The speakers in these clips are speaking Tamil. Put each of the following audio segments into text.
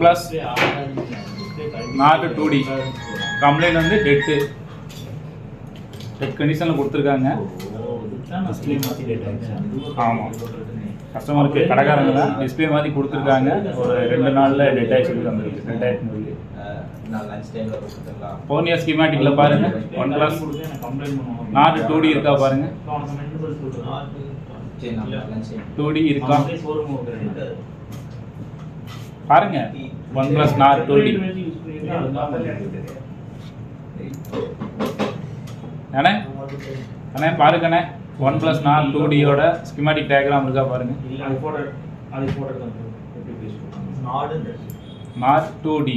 ப்ளஸ் நாட் 2D கம்ப்ளைண்ட் வந்து டெட் கண்டிஷனில் கொடுத்துருக்காங்க. ஆமாம், கஸ்டமருக்கு கடைக்காரங்க தான் டிஸ்பிளே மாதிரி கொடுத்துருக்காங்க. ஒரு 2 நாளில் டெட் ஆக்சுவலி வந்துருக்கு. டெட் ஆக்சுவலி போனியா ஸ்கீமேட்டிக்கில் பாருங்கள். OnePlus நாட் 2D இருக்கா பாருங்கள். 2D இருக்கா பாருங்க. OnePlus நாட் 2D அண்ணே அண்ணே பாருங்கண்ணே. OnePlus நாட் 2Dயோட ஸ்கீமேட்டிக் டயக்ராம் இருக்கா பாருங்க. நாட் 2D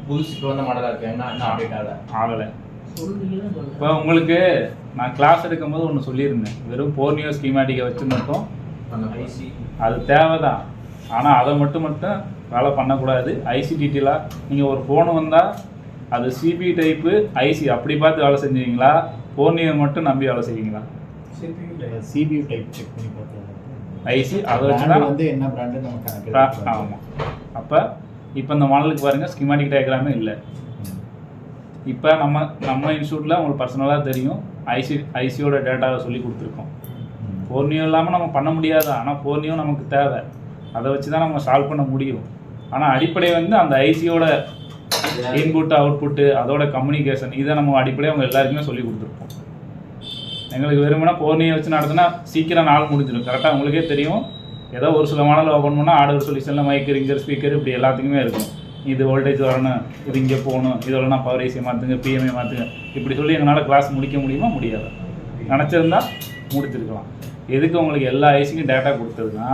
புதுசு மாடலாக இருக்கு. என்ன அப்டேட் ஆகலை. இப்போ உங்களுக்கு நான் கிளாஸ் எடுக்கும்போது ஒன்று சொல்லியிருந்தேன், வெறும் போர்னியோ ஸ்கீமேட்டிக்கை வச்சு மட்டும் அது தேவை தான். ஆனால் அதை மட்டும் வேலை பண்ணக்கூடாது. ஐசிடிடியில் நீங்கள் ஒரு ஃபோனு வந்தால் அது சிபி டைப்பு ஐசி அப்படி பார்த்து வேலை செஞ்சீங்களா, போர்னியோ மட்டும் நம்பி வேலை செய்வீங்களா? சிபியூ டைப் செக் பண்ணி பார்த்தோம். ஐசி அதை வச்சு தான் வந்து என்ன பிராண்டு நமக்கு. ஆமாம். அப்போ இப்போ இந்த மாடலுக்கு பாருங்கள், ஸ்கீமேட்டிக் டயக்ராமே இல்லை. இப்போ நம்ம இன்ஸ்டியூட்டில் உங்களுக்கு பர்சனலாக தெரியும், ஐசியோட டேட்டாவை சொல்லி கொடுத்துருக்கோம். போர்னியோ இல்லாமல் நம்ம பண்ண முடியாது. ஆனால் போர்னியோ நமக்கு தேவை, அதை வச்சு தான் நம்ம சால்வ் பண்ண முடியும். ஆனால் அடிப்படை வந்து அந்த ஐசியோட இன்புட்டு அவுட்புட்டு அதோட கம்யூனிகேஷன், இதை நம்ம அடிப்படையாக அவங்க எல்லாருக்குமே சொல்லி கொடுத்துருப்போம். எங்களுக்கு வெறுமனா போர்னியோ வச்சு நடத்தினா சீக்கிரம் நாள் முடிஞ்சிடும். கரெக்டாக உங்களுக்கே தெரியும், ஏதோ ஒரு சில மாடல் ஓப்பன் பண்ணால் ஆர்டர் சொல்யூஷனில் மைக், ரிங்கர், ஸ்பீக்கர் இப்படி எல்லாத்துக்குமே இருக்கும். இது வோல்டேஜ் வரணும், இது இங்கே போகணும், இதோட நான் பவர் ஐசியை மாற்றுங்க, பிஎம்ஐ மாற்றுங்க, இப்படி சொல்லி எங்களால் கிளாஸ் முடிக்க முடியுமா? முடியாது. நினச்சிருந்தா முடிச்சிருக்கலாம். எதுக்கு உங்களுக்கு எல்லா ஐசிக்கும் டேட்டா கொடுத்ததுன்னா,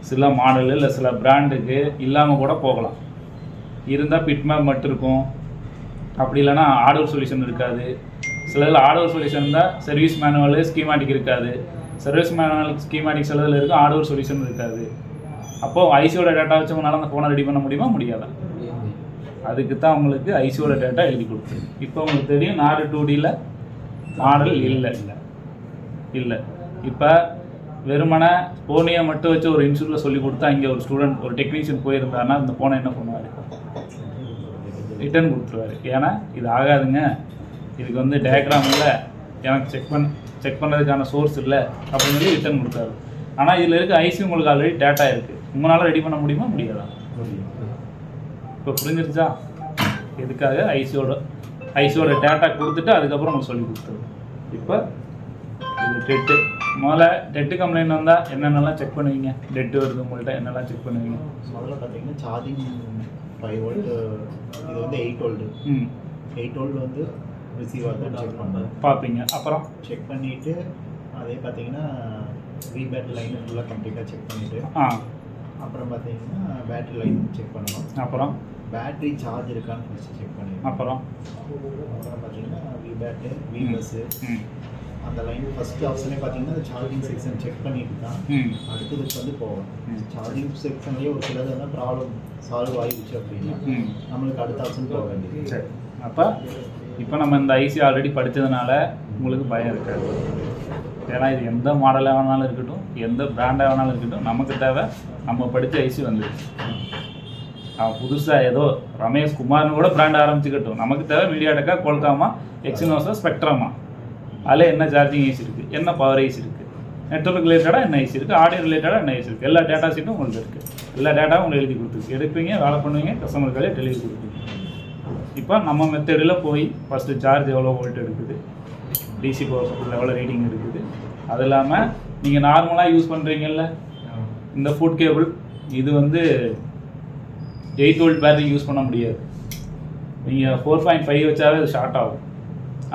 சில மாடலு இல்லை சில பிராண்டுக்கு இல்லாமல் கூட போகலாம். இருந்தால் பிட்மேப் மட்டும் இருக்கும், அப்படி இல்லைனா ஆர்டர் சொல்யூஷன் இருக்காது. சிலதில் ஆர்டர் சொல்யூஷன் இருந்தால் சர்வீஸ் மேனுவல் ஸ்கீமேட்டிக் இருக்காது. சர்வீஸ் மேனுவல் ஸ்கீமேட்டிக் சிலதில் இருக்கும், ஆர்டர் சொல்யூஷன் இருக்காது. அப்போது ஐசியோட டேட்டா வச்சு உங்களால் அந்த ஃபோனை ரெடி பண்ண முடியுமா? முடியாதா? அதுக்கு தான் உங்களுக்கு ஐசியோட டேட்டா எழுதி கொடுத்து. இப்போ உங்களுக்கு தெரியும் நாட் 2Dயில் மாடல் இல்லை. இப்போ வெறுமனை போனியை மட்டும் வச்சு ஒரு இன்ஸ்டியூட்டில் சொல்லி கொடுத்தா இங்கே ஒரு ஸ்டூடெண்ட் ஒரு டெக்னீஷியன் போயிருந்தாருன்னா இந்த ஃபோனை என்ன பண்ணுவார்? ரிட்டர்ன் கொடுத்துருவார். ஏன்னா இது ஆகாதுங்க, இதுக்கு வந்து டயக்ராம் இல்லை, எனக்கு செக் பண்ணுறதுக்கான சோர்ஸ் இல்லை அப்படின்னு சொல்லி ரிட்டர்ன் கொடுத்தாரு. ஆனால் இதில் இருக்க ஐசி உங்களுக்கு ஆல்ரெடி டேட்டா இருக்குது, உங்களால் ரெடி பண்ண முடியுமா? முடியாதா? இப்போ புரிஞ்சிருச்சா எதுக்காக ஐசியோட டேட்டா கொடுத்துட்டு அதுக்கப்புறம் உங்களுக்கு சொல்லி கொடுத்தது. இப்போ இது டெட்டு. முதல்ல டெட்டு கம்ப்ளைண்ட் வந்தால் என்னென்னலாம் செக் பண்ணுவீங்க? டெட்டு வருது உங்கள்கிட்ட என்னெல்லாம் செக் பண்ணுவீங்க? முதல்ல பார்த்தீங்கன்னா சார்ஜிங் 5 வோல்ட், இது வந்து 8 வோல்ட். 8 வோல்ட் வந்து ரிசீவ் ஆகுதுன்னு செக் பண்ணுறேன் பார்ப்பீங்க. அப்புறம் செக் பண்ணிவிட்டு அதே பார்த்தீங்கன்னா பேட்டரி லைன் ஃபுல்லாக கம்ப்ளீட்டாக செக் பண்ணிவிட்டு அப்புறம் பார்த்தீங்கன்னா பேட்டரி லைன் செக் பண்ணணும். அப்புறம் பேட்டரி சார்ஜ் இருக்கான்னு ஃபஸ்ட்டு செக் பண்ணிடுவோம். அப்புறம் பார்த்தீங்கன்னா பேட்டு பஸ்ஸு அந்த லைன் ஃபஸ்ட்டு ஆப்ஷனே பார்த்தீங்கன்னா அந்த சார்ஜிங் செக்ஷன் செக் பண்ணிட்டு தான் அடுத்ததுக்கு வந்து போவோம். சார்ஜிங் செக்ஷன்லேயே ஒரு சிலதெல்லாம் ப்ராப்ளம் சால்வ் ஆகிடுச்சு அப்படின்னா நம்மளுக்கு அடுத்த ஆப்ஷன் போக வேண்டியது. சரி, அப்போ இப்போ நம்ம இந்த ஐசி ஆல்ரெடி படித்ததுனால உங்களுக்கு பயம் இருக்காது. ஏன்னா இது எந்த மாடலாக வேணாலும் இருக்கட்டும், எந்த பிராண்டாக வேணாலும் இருக்கட்டும், நமக்கு தேவை நம்ம படித்த ஐசி வந்துடுச்சு. அவன் புதுசாக ஏதோ ரமேஷ் குமார்னு கூட பிராண்ட் ஆரம்பிச்சுக்கட்டும், நமக்கு தேவை மீடியாடெக்கா, கோல்காமா, எக்ஸினோஸா, ஸ்பெக்ட்ரமா, அதில் என்ன சார்ஜிங் ஐசி இருக்குது, என்ன பவர் ஐசி இருக்குது, நெட்வொர்க் ரிலேட்டடாக என்ன ஐசி இருக்குது, ஆடியோ ரிலேட்டடாக என்ன ஐசி இருக்குது, எல்லா டேட்டா சீட்டும் உங்களுக்கு இருக்குது. எல்லா டேட்டாவும் உங்களுக்கு எழுதி கொடுத்துருக்கு. எடுப்பீங்க, வேலை பண்ணுவீங்க, கஸ்டமருக்காலே டெலிவரி கொடுப்பீங்க. இப்போ நம்ம மெத்தடில் போய் ஃபஸ்ட்டு சார்ஜ் எவ்வளோ வோல்ட் எடுக்குது, டிசி பவர் சப்ளை எவ்வளோ ரீடிங் இருக்குது, அது இல்லாமல் நீங்கள் நார்மலாக யூஸ் பண்ணுறீங்கல்ல இந்த ஃபுட் கேபிள், இது வந்து 8 வோல்ட் பேட்டரி யூஸ் பண்ண முடியாது. நீங்கள் 4.5 வச்சாவே அது ஷார்ட் ஆகும்.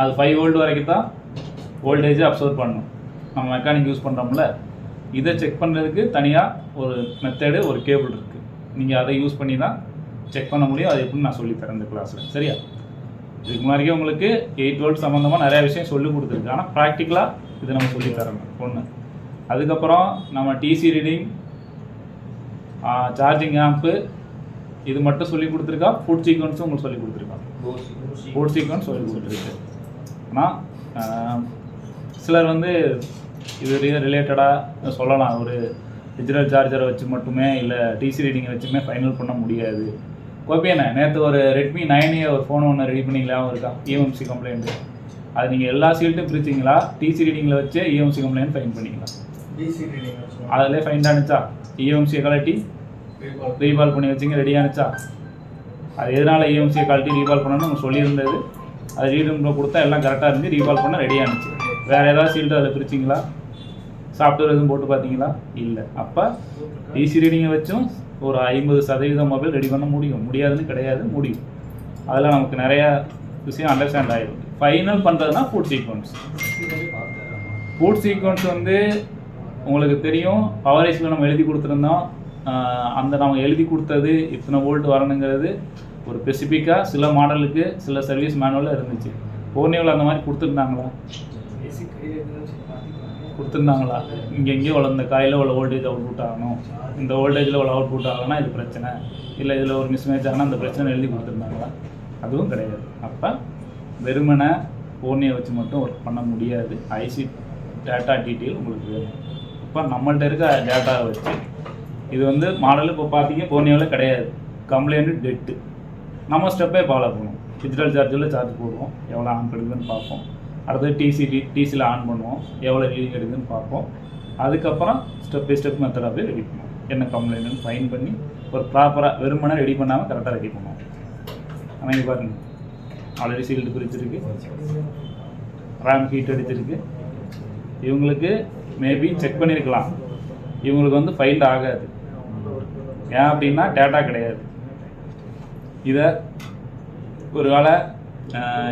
அது 5 வோல்ட் வரைக்கும் தான் வோல்டேஜை அப்சர்வ் பண்ணணும். நம்ம மெக்கானிக் யூஸ் பண்ணுறோம்ல, இதை செக் பண்ணுறதுக்கு தனியாக ஒரு மெத்தடு, ஒரு கேபிள் இருக்குது. நீங்கள் அதை யூஸ் பண்ணி தான் செக் பண்ண முடியும். அது எப்படின்னு நான் சொல்லித்தரேன் இந்த கிளாஸில், சரியா? இதுக்கு முன்னாடியே உங்களுக்கு 8 வோல்ட் சம்மந்தமாக நிறையா விஷயம் சொல்லி கொடுத்துருக்கு. ஆனால் ப்ராக்டிக்கலாக இது நம்ம சொல்லித்தரணும் ஒன்று. அதுக்கப்புறம் நம்ம டிசி ரீடிங், சார்ஜிங் ஆம்ப்பு, இது மட்டும் சொல்லி கொடுத்துருக்கா. ஃபுட் சீக்வன்ஸும் உங்களுக்கு சொல்லி கொடுத்துருக்கான். ஃபுட் சீக்வன்ஸ் சொல்லி கொடுத்துருக்கு. ஆனால் சிலர் வந்து இது ரிலேட்டடாக சொல்லலாம், ஒரு டிஜிட்டல் சார்ஜரை வச்சு மட்டுமே இல்லை டிசி ரீடிங்கை வச்சுமே ஃபைனல் பண்ண முடியாது. கோபியண்ணே, நேற்று ஒரு ரெட்மி 9A ஒரு ஃபோன் ஒன்று ரெடி பண்ணிங்களாவும் இருக்கா இஎம்சி கம்ப்ளைண்ட்டு. அது நீங்கள் எல்லா சீல்ட்டும் பிரிச்சிங்களா, டிசி ரீடிங்கில் வச்சு இஎம்சி கம்ப்ளைண்ட் ஃபைன் பண்ணிங்களா? அதிலே ஃபைன் ஆனிச்சா? இஎம்சியை கலட்டி ரீபால் பண்ணி வச்சிங்க, ரெடி ஆனிச்சா? அது எதனால் இஎம்சியை கலட்டி ரீபால் பண்ணணும்னு உங்களுக்கு சொல்லியிருந்தது. அது ரீடிங்கில் கொடுத்தா எல்லாம் கரெக்டாக இருந்து ரீபால் பண்ண ரெடி ஆனிச்சு. வேறு ஏதாவது சீல்டு அதில் பிரிச்சிங்களா? சாஃப்ட்வேர் எதுவும் போட்டு பார்த்தீங்களா? இல்லை. அப்போ டிசி ரீடிங்கை வச்சும் ஒரு 50% மொபைல் ரெடி பண்ண முடியாதுன்னு கிடையாது, முடியும். அதில் நமக்கு நிறையா விஷயம் அண்டர்ஸ்டாண்ட் ஆகிடும். ஃபைனல் பண்ணுறதுனா ஃபுட் சீக்வன்ஸ். ஃபுட் சீக்வன்ஸ் வந்து உங்களுக்கு தெரியும், பவரேஜில் நம்ம எழுதி கொடுத்துருந்தோம். அந்த நம்ம எழுதி கொடுத்தது இத்தனை வோல்ட் வரணுங்கிறது ஒரு ஸ்பெசிஃபிக்காக சில மாடலுக்கு சில சர்வீஸ் மேனுவலில் இருந்துச்சு. போர்னியோவில் அந்த மாதிரி கொடுத்துருந்தாங்களா? இங்கே எங்கேயோ இந்த காயில் இவ்வளோ வோல்டேஜ் அவுட்புட் ஆகணும், இந்த வோல்டேஜில் இவ்வளோ அவுட்புட் ஆகலைன்னா இது பிரச்சனை, இல்லை இதில் ஒரு மிஸ்மேட்ச் ஆகனா அந்த பிரச்சனை எழுதி கொடுத்துருந்தாங்களா? அதுவும் கிடையாது. அப்போ வெறுமனை போர்னியை வச்சு மட்டும் ஒர்க் பண்ண முடியாது. ஐசி டேட்டா டீட்டெயில் உங்களுக்கு வேணும். இப்போ நம்மள்ட்ட இருக்க டேட்டாவை வச்சு இது வந்து மாடல் இப்போ பார்த்தீங்க போர்னியோவில் கிடையாது. Complete dead. நம்ம ஸ்டெப்பே ஃபாலோ பண்ணுவோம். டிஜிட்டல் சார்ஜரில் சார்ஜ் போடுவோம், எவ்வளோ ஆன் எடுக்குதுன்னு பார்ப்போம். அடுத்தது டிசியில் ஆன் பண்ணுவோம், எவ்வளோ ரீடிங் எடுக்குதுன்னு பார்ப்போம். அதுக்கப்புறம் ஸ்டெப் பை ஸ்டெப் மெத்தடாக போய் ரெடி பண்ணுவோம். என்ன கம்ப்ளைண்ட்னு ஃபைன் பண்ணி ஒரு ப்ராப்பராக வெறுமனே ரெடி பண்ணாமல் கரெக்டாக ரெடி பண்ணுவோம். ஆனால் இங்கே பாருங்கள், ஆல்ரெடி சீல்டு பிரிச்சிருக்கு, ரேம் ஹீட் அடிச்சிருக்கு. இவங்களுக்கு மேபி செக் பண்ணியிருக்கலாம், இவங்களுக்கு வந்து ஃபைண்ட் ஆகாது. ஏன் அப்படின்னா டேட்டா கிடையாது. இதை ஒரு வேளை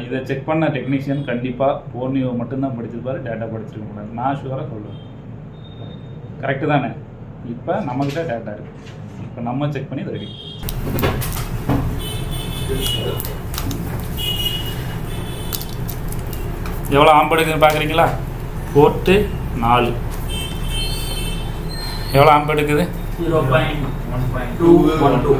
இதை செக் பண்ண டெக்னீஷியன் கண்டிப்பாக போர்னியோ மட்டும்தான் படிச்சிருப்பாரு, டேட்டா படிச்சிருக்க கூடாது. நான் ஷுவராக சொல்லுவேன். கரெக்டு தானே? இப்போ நம்மக்கிட்ட டேட்டா இருக்குது, இப்போ நம்ம செக் பண்ணி ரெடி. எவ்வளோ ஆம்பு எடுக்குதுன்னு பார்க்குறீங்களா? போர்ட்டு 4 எவ்வளோ ஆம்பு எடுக்குது? 0.212.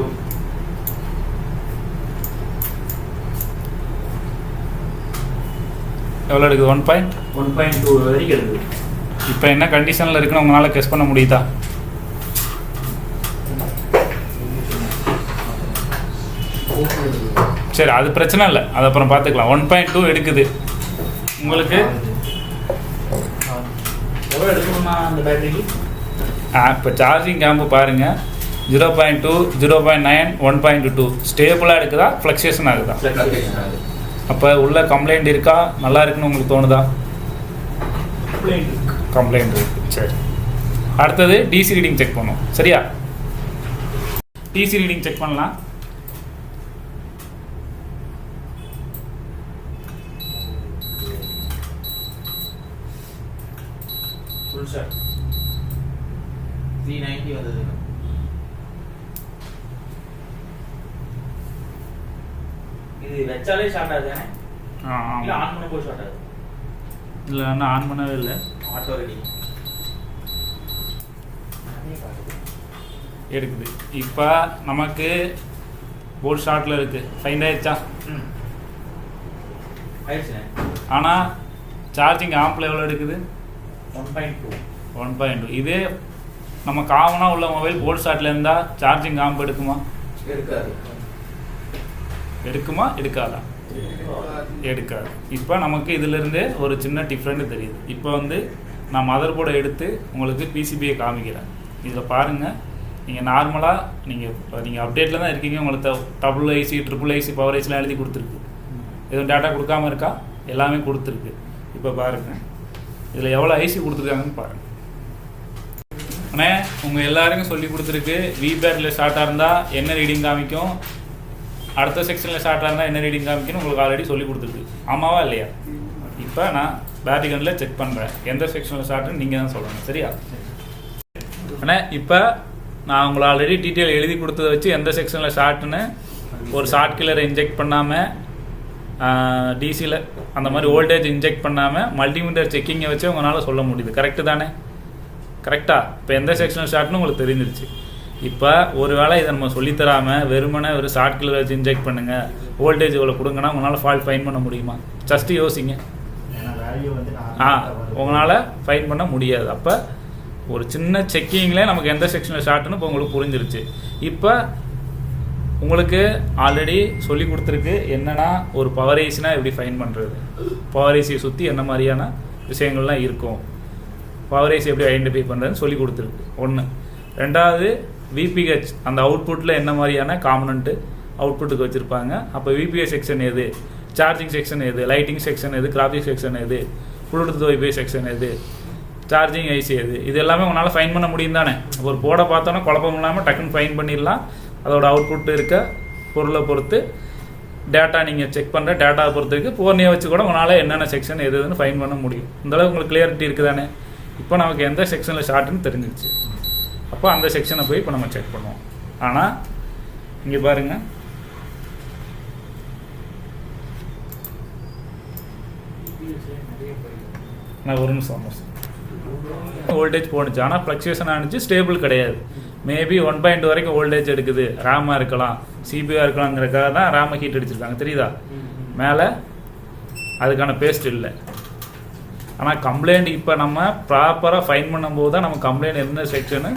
எவ்வளோ எடுக்குது? 1.2 வரைக்கும் எடுக்குது. இப்போ என்ன கண்டிஷனில் இருக்குன்னு உங்களால் கெஸ் பண்ண முடியுதா? சரி, அது பிரச்சனை இல்லை, அது அப்புறம் பார்த்துக்கலாம். 1.2 எடுக்குது. உங்களுக்கு எவ்வளோ எடுக்கணுமா அந்த பேட்டரிக்கு? இப்போ சார்ஜிங் கேம்பு பாருங்கள், 0.2, 0.9, 1.2 ஸ்டேபிளாக எடுக்குதா, ஃப்ளக்சுவேஷன் ஆகுதா? அப்போ உள்ள கம்ப்ளைண்ட் இருக்கா, நல்லா இருக்குன்னு உங்களுக்கு தோணுதா? கம்ப்ளைண்ட் இருக்கு. சரி, அடுத்தது டிசி ரீடிங் செக் பண்ணுவோம். சரியா? டிசி ரீடிங் செக் பண்ணலாம். ஃபுல் ஷாட் 390 வந்தது. இது வெச்சாலே ஷார்ட் ஆகுது. இல்ல ஆன் பண்ண போய் ஷார்ட் ஆகுது. இல்ல நான் ஆன் பண்ணவே இல்லை. ஆட்டோ ரெடி எடுக்குது. இப்போ நமக்கு போர்ட் ஷார்ட்டில் இருக்குது, ஃபைண்ட் ஆயிடுச்சா? ஆயிடுச்சு. ஆனால் சார்ஜிங் ஆம்பில் எவ்வளோ எடுக்குது? 1.2. இதே நம்ம காமனாக உள்ள மொபைல் போர்ட் ஷார்ட்டில் இருந்தால் சார்ஜிங் ஆம்ப் எடுக்குமா? எடுக்காது. எடுக்குமா? எடுக்காதா? எடுக்காது. இப்போ நமக்கு இதிலிருந்து ஒரு சின்ன டிஃப்ரெண்ட் தெரியுது. இப்போ வந்து நான் மதர் போர்டை எடுத்து உங்களுக்கு பிசிபியை காமிக்கிறேன். இதில் பாருங்கள், நீங்கள் நார்மலாக நீங்கள் அப்டேட்டில் தான் இருக்கீங்க. உங்களுக்கு டபுள் ஐசி, ட்ரிபிள் ஐசி பவரேஜ்லாம் எழுதி கொடுத்துருக்கு. எதுவும் டேட்டா கொடுக்காமல் இருக்கா? எல்லாமே கொடுத்துருக்கு. இப்போ பாருங்கள், இதில் எவ்வளோ ஐசி கொடுத்துருக்காங்கன்னு பாருங்கள். ஆனால் உங்கள் எல்லாருக்கும் சொல்லி கொடுத்துருக்கு, விபேட்டில் ஸ்டார்ட்டாக இருந்தால் என்ன ரீடிங் காமிக்கும், அடுத்த செக்ஷனில் ஸ்டார்ட்டாக இருந்தால் என்ன ரீடிங் காமிக்குன்னு உங்களுக்கு ஆல்ரெடி சொல்லி கொடுத்துருக்கு. ஆமாவா இல்லையா? இப்போ நான் பேட்டரி கனில் செக் பண்ணுறேன், எந்த செக்ஷனில் ஸ்டார்ட்டுன்னு நீங்கள் தான் சொல்லணும். சரியா? ஆனால் இப்போ நான் உங்களை ஆல்ரெடி டீட்டெயில் எழுதி கொடுத்ததை வச்சு எந்த செக்ஷனில் ஸ்டார்ட்டுன்னு ஒரு ஷார்ட் கில்லரை இன்ஜெக்ட் பண்ணாமல், டிசியில் அந்த மாதிரி வோல்டேஜ் இன்ஜெக்ட் பண்ணாமல் மல்டிமீட்டர் செக்கிங்கை வச்சு உங்களால் சொல்ல முடியுது. கரெக்டு தானே? கரெக்டாக இப்போ எந்த செக்ஷனில் ஸ்டார்ட்னு உங்களுக்கு தெரிஞ்சிருச்சு. இப்போ ஒரு வேளை இதை நம்ம சொல்லித்தராமல் வெறுமனே ஒரு ஷார்ட் கில்லர் வச்சு இன்ஜெக்ட் பண்ணுங்கள், வோல்டேஜ் இவ்வளோ கொடுங்கன்னா உங்களால் ஃபால்ட் ஃபைன் பண்ண முடியுமா? ஜஸ்ட்டு யோசிங்க. உங்களால் ஃபைன் பண்ண முடியாது. அப்போ ஒரு சின்ன செக்கிங்லேயே நமக்கு எந்த செக்ஷனில் ஷார்ட்னு இப்போ உங்களுக்கு புரிஞ்சிருச்சு. இப்போ உங்களுக்கு ஆல்ரெடி சொல்லி கொடுத்துருக்கு என்னென்னா ஒரு பவர் ஐசினா எப்படி ஃபைன் பண்ணுறது, பவர் ஐசியை சுற்றி என்ன மாதிரியான விஷயங்கள்லாம் இருக்கும், பவர் ஐசி எப்படி ஐடென்டிஃபை பண்ணுறதுன்னு சொல்லி கொடுத்துருக்கு ஒன்று. ரெண்டாவது விபிஹெச் அந்த அவுட்புட்டில் என்ன மாதிரியான காம்பனண்ட்டு அவுட்புட்டுக்கு வச்சுருப்பாங்க. அப்போ விபிஹெச் செக்ஷன் எது, சார்ஜிங் செக்ஷன் எது, லைட்டிங் செக்ஷன் எது, கிராஃபிக் செக்ஷன் எது, ப்ளூடூத் வைஃபை செக்ஷன் எது, சார்ஜிங் ஐசி எது, இது எல்லாமே உங்களால் ஃபைன் பண்ண முடியும் தானே. ஒரு போர்டை பார்த்தோன்னா குழப்பம் இல்லாமல் டக்குன்னு ஃபைன் பண்ணிடலாம். அதோட அவுட்புட் இருக்க பொருளை பொறுத்து டேட்டா நீங்கள் செக் பண்ணுற டேட்டாவை பொறுத்துருக்கு போர்னியை வச்சு கூட உங்களால் என்னென்ன செக்ஷன் எதுன்னு ஃபைன் பண்ண முடியும். இந்தளவுக்கு உங்களுக்கு கிளியரிட்டி இருக்குது தானே. இப்போ நமக்கு எந்த செக்ஷனில் ஷார்ட்னு தெரிஞ்சிருச்சு. அப்போ அந்த செக்ஷனை போய் இப்போ நம்ம செக் பண்ணுவோம். ஆனால் இங்கே பாருங்கள், நான் ஒரு நிமிஷம் வோல்டேஜ் போணுச்சு, ஆனால் ஃப்ளக்சுவேஷன் ஆனிச்சு, ஸ்டேபிள் கிடையாது. மேபி 1.2 வரைக்கும் வோல்டேஜ் எடுக்குது. ரேமாக இருக்கலாம், சிபியாக இருக்கலாங்கிறதுக்காக தான் ரேமை ஹீட் அடிச்சிருக்காங்க, தெரியுதா. மேலே அதுக்கான பேஸ்ட் இல்லை. ஆனால் கம்ப்ளைண்ட் இப்போ நம்ம ப்ராப்பராக ஃபைன் பண்ணும்போது தான் நம்ம கம்ப்ளைண்ட் என்ன செக்ஷனு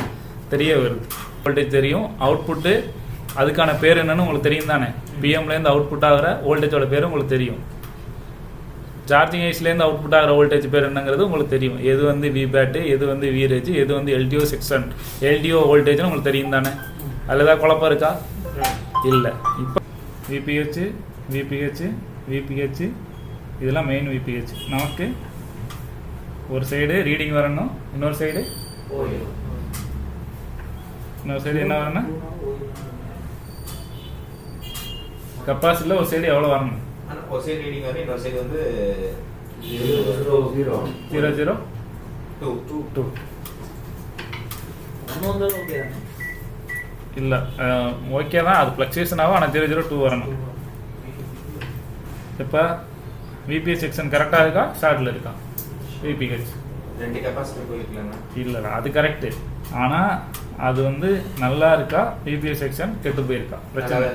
தெரிய வருது. வோல்டேஜ் தெரியும், அவுட்புட்டு அதுக்கான பேர் என்னன்னு உங்களுக்கு தெரியும் தானே. பிஎம்லேருந்து அவுட்புட் ஆகிற வோல்டேஜோட பேர் உங்களுக்கு தெரியும். சார்ஜிங் ஐஸ்லேருந்து அவுட்புட் ஆகிற வோல்டேஜ் பேர் என்னங்கிறது உங்களுக்கு தெரியும். எது வந்து விபேட்டு, எது வந்து வீரேஜ், எது வந்து எல்டிஓ செக்ஷன், எல்டிஓ வோல்டேஜ்னு உங்களுக்கு தெரியும் தானே. அதில் ஏதாவது குழப்பம் இருக்கா? இல்லை. இப்போ விபிஹெச் விபிஹெச் விபிஹெச் இதெல்லாம் மெயின் விபிஹெச். நமக்கு ஒரு சைடு ரீடிங் வரணும், இன்னொரு சைடு என்ன வரணும், கெப்பாசிட்டியில் ஒரு சைடு எவ்வளோ வரணும், ஒரு சைடு ரீடிங் வரும், இன்னொரு சைடு வந்து 002 இல்லை. ஓகே தான், அது ஃப்ளக்சுவேஷன் ஆகும். ஆனால் 002 வரணும். இப்போ விபிஹெச் செக்ஷன் கரெக்டாக இருக்கா, ஷார்ட்டில் இருக்கா? விபிஹெச் ரெண்டு கெப்பாசிட்டி போயிருக்கலாங்க. இல்லைடா, அது கரெக்டு. ஆனால் அது வந்து நல்லா இருக்கா, விபிஹெச் செக்ஷன் கெட்டு போயிருக்கா, பிரச்சனை.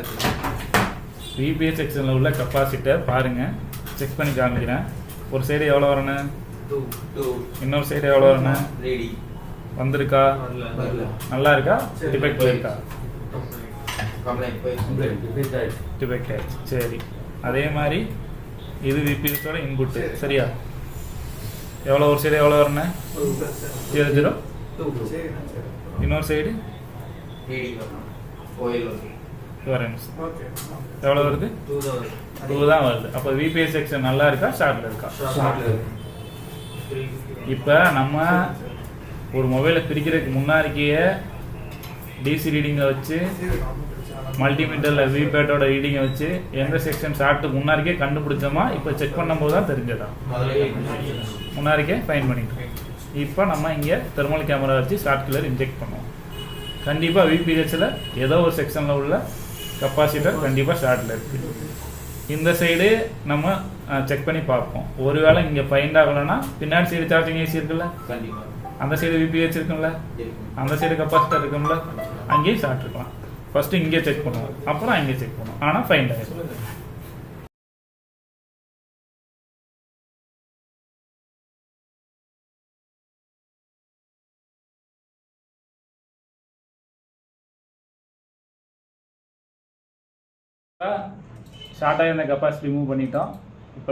விபிஹெச் செக்ஷனில் உள்ள கெப்பாசிட்டர் பாருங்கள், செக் பண்ணி காமிக்கிறேன். ஒரு சைடு எவ்வளோ வரணும், 2, இன்னொரு சைடு எவ்வளோ வரணும், ரீடிங் வந்திருக்கா, நல்லா இருக்கா, டிஃபெக்ட் போயிருக்கா, டிஃபெக்ட் ஆயிடுச்சு. சரி, அதே மாதிரி இது விபிஹெச்சோட இன்புட்டு, சரியா? எவ்வளோ ஒரு சைடு எவ்வளோ வரணும், 002, இன்னொரு சைடு ரீடிங் வரணும், ஓஎல் ஓகே வரேன். எவ்வளோ வருது, 2 தான் வருது. அப்போ விபிஹெச் செக்ஷன் நல்லா இருக்கா, ஷார்ட்டில் இருக்கா? இப்போ நம்ம ஒரு மொபைலை பிரிக்கிறதுக்கு முன்னாடியே டிசி ரீடிங்கை வச்சு மல்டிமீட்டரில் விபேட்டோட ரீடிங்கை வச்சு எந்த செக்ஷன் ஷார்ட்டு முன்னாடிக்கே கண்டுபிடிச்சோமா, இப்போ செக் பண்ணும்போது தான் தெரிஞ்சதா, முன்னாடிக்கே ஃபைன் பண்ணிட்டோம். இப்போ நம்ம இங்கே தெர்மல் கேமரா வச்சு ஷார்ட் கில்லர் இன்ஜெக்ட் பண்ணுவோம். கண்டிப்பாக விபிஹெச்சில் ஏதோ ஒரு செக்ஷனில் உள்ள கெப்பாசிட்டர் கண்டிப்பாக ஷார்ட்டில் இருக்குது. இந்த சைடு நம்ம செக் பண்ணி பார்ப்போம். ஒருவேளை இங்கே ஃபைண்ட் ஆகலைன்னா பின்னாடி சைடு சார்ஜிங் ஏசி இருக்குல்ல, அந்த சைடு விபிஹெச் இருக்கும்ல, அந்த சைடு கெப்பாசிட்டர் இருக்கும்ல, அங்கேயும் ஷார்ட் இருக்கலாம். ஃபஸ்ட்டு இங்கே செக் பண்ணுவோம், அப்புறம் அங்கே செக் பண்ணுவோம். ஆனால் ஃபைண்ட் ஆகிடும். ஷார்ட் ஆகி அந்த கெப்பாசிட்டி ரிமூவ் பண்ணிட்டோம். இப்போ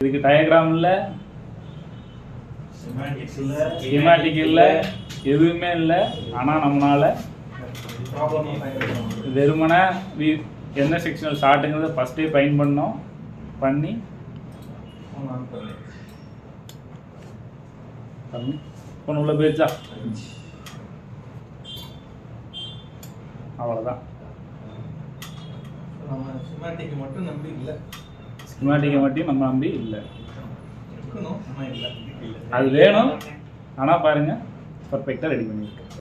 இதுக்கு டயக்ராம் இல்லை, ஸ்கீமாட்டிக் இல்லை, எதுவுமே இல்லை. ஆனால் நம்மளால் வெறுமனே என்ன செக்ஷனல் ஷார்ட்டுங்கிறத ஃபஸ்ட்டே ஃபைன் பண்ணோம், பண்ணி பொண்ணு உள்ள போயிடுச்சா, அவ்வளோதான். ஸ்கீமாட்டிக்கை மட்டும் நம்பி இல்லை, ஸ்கீமாட்டிக்கை மட்டும் நம்ம நம்பி இல்லை, அது வேணும். ஆனால் பாருங்கள் பர்ஃபெக்டாக ரெடி பண்ணியிருக்கு.